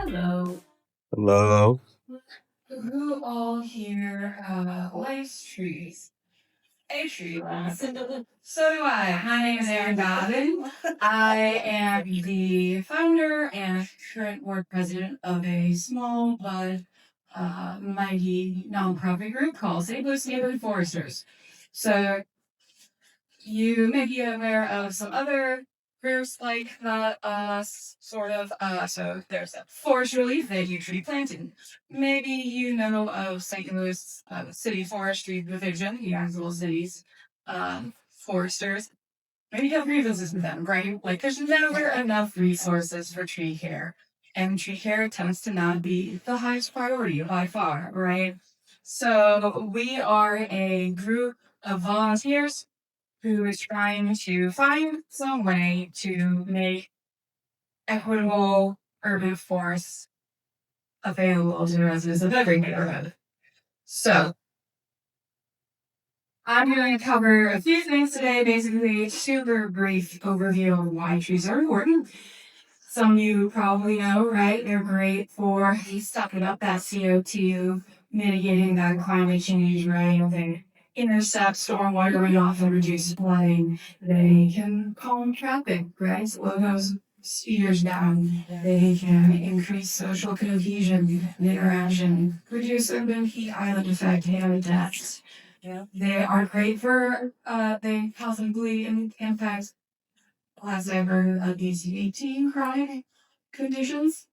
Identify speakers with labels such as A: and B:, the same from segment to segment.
A: Hello.
B: Hello.
A: Who all here likes trees? A tree loves. So do I. My name is Erin. I am the founder and current board president of a small but mighty nonprofit group called St. Louis Neighborhood Foresters. So you may be aware of some other groups like that, sort of. So there's a forest relief, they do tree planting. Maybe you know of St. Louis City Forestry Division, the actual city's foresters. Maybe you have grievances with them, right? Like there's never enough resources for tree care. And tree care tends to not be the highest priority by far, right? So we are a group of volunteers who is trying to find some way to make equitable urban forests available to the residents of every neighborhood. So, I'm going to cover a few things today, basically a super brief overview of why trees are important. Some of you probably know, right? They're great for sucking up that CO2, mitigating that climate change, right? They intercept stormwater runoff and reduce flooding. They can calm traffic, right? Slow those speeders down. They can increase social cohesion and interaction, reduce urban heat island effect habitats. They are great for, they possibly impact last ever DC-18 chronic conditions.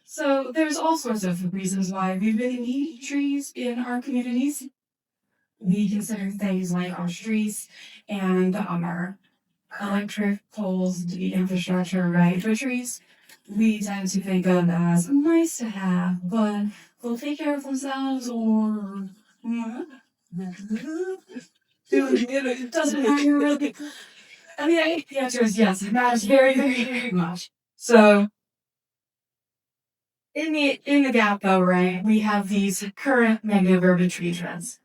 A: So there's all sorts of reasons why we really need trees in our communities. We consider things like our streets and our electric poles to be infrastructure, right? For trees, we tend to think of as nice to have, but they'll take care of themselves or it doesn't matter really. I mean, the answer is yes. It matters very, very, very much. So in the gap though, right, we have these current mega urban tree trends.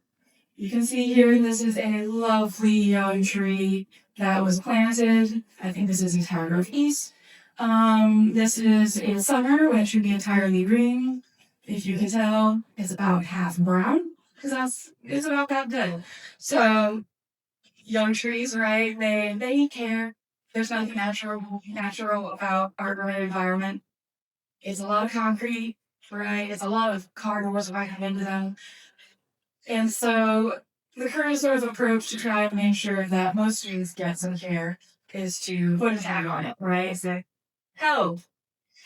A: You can see here this is a lovely young tree that was planted. I think this is entire northeast. This is in summer when it should be entirely green. If you can tell, it's about half brown because it's about that good. So young trees, right? They need care. There's nothing natural about our urban environment. It's a lot of concrete, right? It's a lot of car doors if I come into them. And so the current sort of approach to try to make sure that most trees get some care is to put a tag on it, right? Say, help,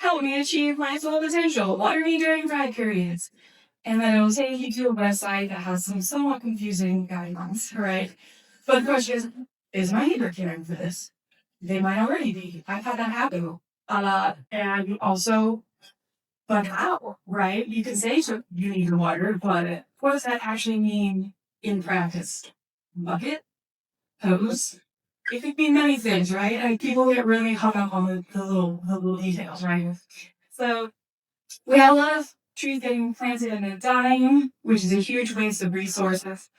A: help me achieve my full potential. Water me during dry periods. And then it'll take you to a website that has some somewhat confusing guidelines, right? But the question is my neighbor caring for this? They might already be. I've had that happen. And also, but how, right? You can say so you need the water, but what does that actually mean in practice? Bucket? Hose? It could be many things, right? Like people get really hung up on the little details, right? So we have a lot of trees getting planted and then dying, which is a huge waste of resources.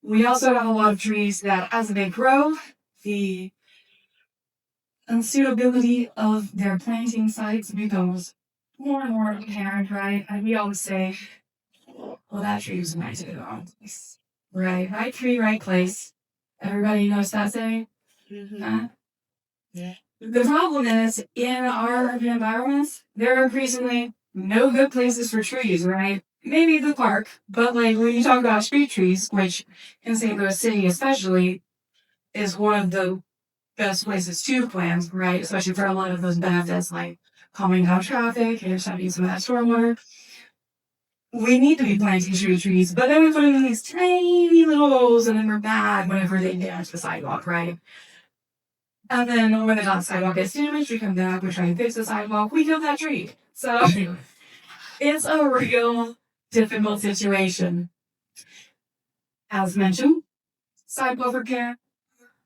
A: We also have a lot of trees that, as they grow, the unsuitability of their planting sites becomes more and more apparent, right? And we always say, well, that tree was planted in the wrong place. Right tree, right place. Everybody knows that saying? Mm-hmm. Yeah. The problem is, in our urban environments, there are increasingly no good places for trees, right? Maybe the park, but like when you talk about street trees, which in St. Louis City especially is one of the best places to plant, right? Especially for a lot of those benefits like calming down traffic, intercepting some of that stormwater. We need to be planting street trees, but then we put them in these tiny little holes and then we're bad whenever they damage the sidewalk, right? And then when the sidewalk gets damaged, we come back, we try and fix the sidewalk, we kill that tree. So it's a real difficult situation. As mentioned, sidewalk repair,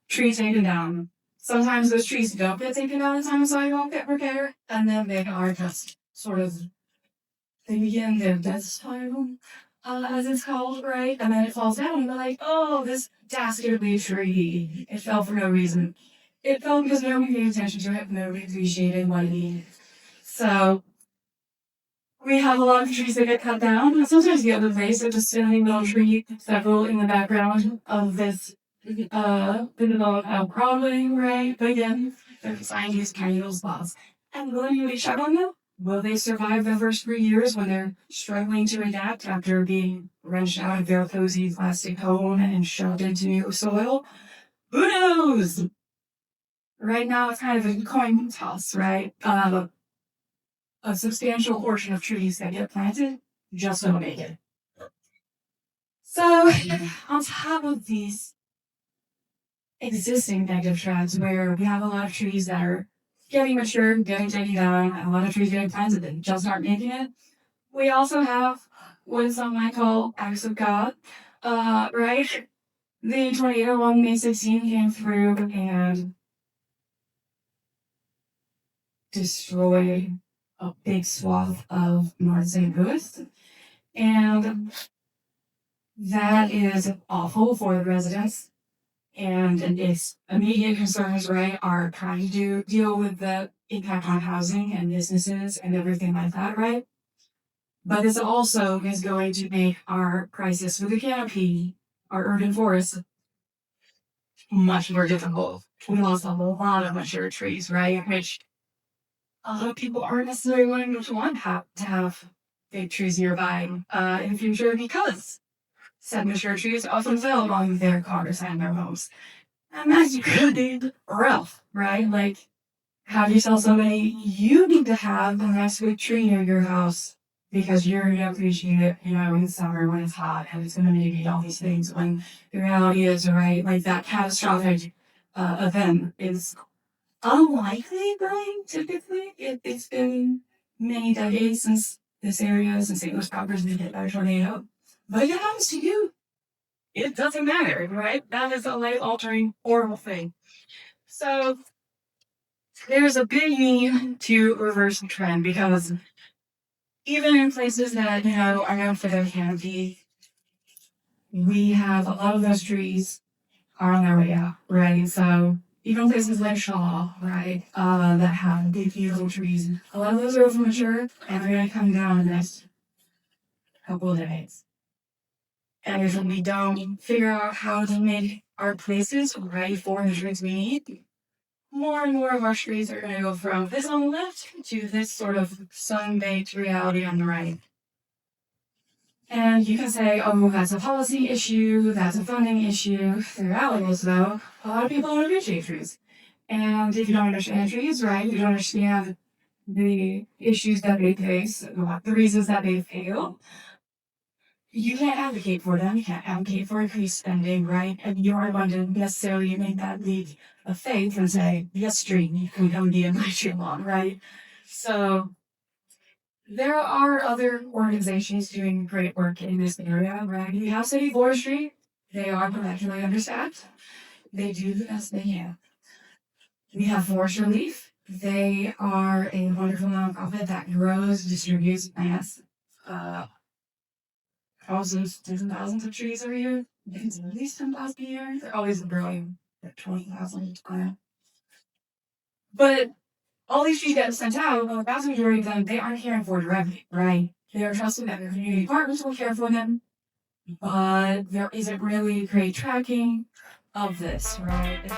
A: trees taken down. Sometimes those trees don't get taken down in time the sidewalk get repaired, and then they are just sort of, they begin their death spiral, as it's called, right? And then it falls down, and they're like, oh, this dastardly tree. It fell for no reason. It fell because nobody paid attention to it, nobody appreciated what it needed. So We have a lot of trees that get cut down, and sometimes the other place is just standing little tree, several in the background of this developed Broadway, right? But again, they're designed to use carry those laws. And will anybody check on them? Will they survive the first 3 years when they're struggling to adapt after being wrenched out of their cozy plastic home and shoved into new soil? Who knows? Right now, it's kind of a coin toss, right? A substantial portion of trees that get planted just don't make it. So, on top of these existing negative trends, where we have a lot of trees that are getting mature, getting taken down, and a lot of trees getting planted that just aren't making it, we also have what some might call acts of God, right? The tornado on May 16 came through and destroyed a big swath of North St. Louis. And that is awful for the residents. And its immediate concerns, right, are trying to deal with the impact on housing and businesses and everything like that, right? But this also is going to make our crisis with the canopy, our urban forests, much more difficult. We lost a lot of mature trees, right? Which a lot of people aren't necessarily going to want to have big trees nearby in the future because said mature trees often fell along their cars and their homes. And that's really rough, right? Like, have you tell somebody you need to have the next big tree near your house because you're going to appreciate it, you know, in the summer when it's hot and it's going to mitigate all these things when the reality is, right, like that catastrophic event is unlikely, right? Typically, it's been many decades since this area, since St. Louis proper has been hit by a tornado. But if it happens to you, it doesn't matter, right? That is a life-altering, horrible thing. So there's a big need to reverse the trend because even in places that, you know, are known for their canopy, we have a lot of those trees are on their way out, right? So even places like Shaw, right, that have big, beautiful trees, a lot of those are mature and they're going to come down in the next couple of decades. And if we don't figure out how to make our places ready for the trees we need, more and more of our trees are going to go from this on the left to this sort of sun-baked reality on the right. And you can say, oh, that's a policy issue, that's a funding issue. The reality is, though, a lot of people don't appreciate trees. And if you don't understand trees, right, you don't understand the issues that they face, the reasons that they fail, you can't advocate for them. You can't advocate for increased spending, right? And you aren't going to necessarily make that leap of faith and say, yes, tree, we don't need a tree lawn, right? So there are other organizations doing great work in this area, right? You have city forestry. They are professionally understaffed. They do the best they can. We have Forest Relief. They are a wonderful nonprofit that grows, distributes plants, thousands, tens of thousands of trees every year. At least 10,000 a year. They're always growing at 20,000 each plant. But all these trees get sent out, well, the vast majority of them, they aren't caring for directly, right? They are trusting that their community partners will care for them, but there isn't really great tracking of this, right?